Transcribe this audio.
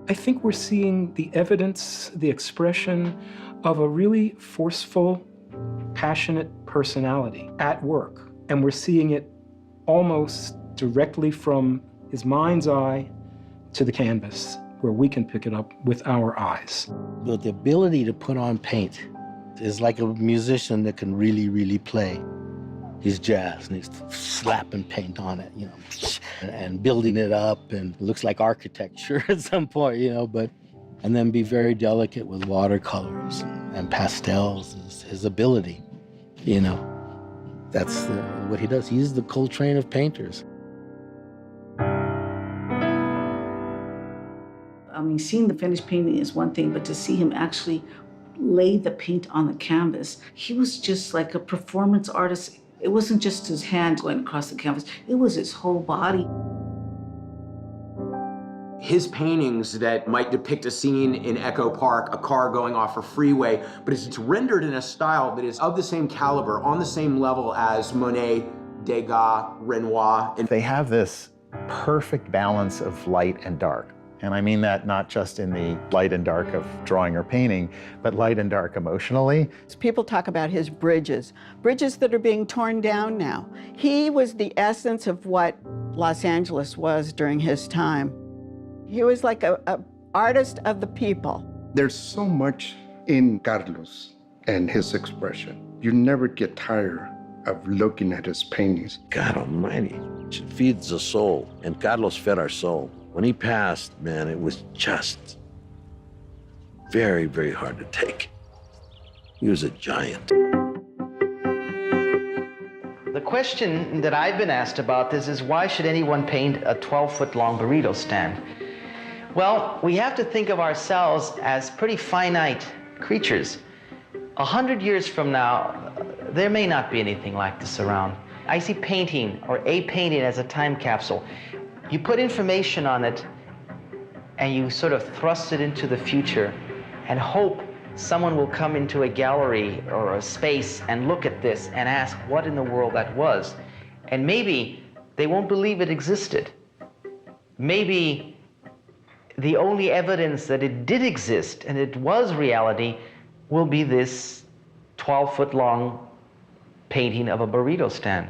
I think we're seeing the evidence, the expression of a really forceful, passionate personality at work. And we're seeing it almost directly from his mind's eye to the canvas, where we can pick it up with our eyes. But the ability to put on paint is like a musician that can really, really play his jazz, and he's slapping paint on it, you know, and building it up, and it looks like architecture at some point, you know, and then be very delicate with watercolors and pastels is his ability, you know. That's what he does. He's the Coltrane of painters. I mean, seeing the finished painting is one thing, but to see him actually lay the paint on the canvas, he was just like a performance artist. It wasn't just his hand going across the canvas, it was his whole body. His paintings that might depict a scene in Echo Park, a car going off a freeway, but it's rendered in a style that is of the same caliber, on the same level as Monet, Degas, Renoir. And they have this perfect balance of light and dark. And I mean that not just in the light and dark of drawing or painting, but light and dark emotionally. People talk about his bridges that are being torn down now. He was the essence of what Los Angeles was during his time. He was like an artist of the people. There's so much in Carlos and his expression. You never get tired of looking at his paintings. God almighty, it feeds the soul, and Carlos fed our soul. When he passed, man, it was just very, very hard to take. He was a giant. The question that I've been asked about this is, why should anyone paint a 12-foot-long burrito stand? Well, we have to think of ourselves as pretty finite creatures. 100 years from now, there may not be anything like this around. I see painting, or a painting, as a time capsule. You put information on it, and you sort of thrust it into the future and hope someone will come into a gallery or a space and look at this and ask what in the world that was. And maybe they won't believe it existed. Maybe the only evidence that it did exist and it was reality will be this 12-foot-long painting of a burrito stand.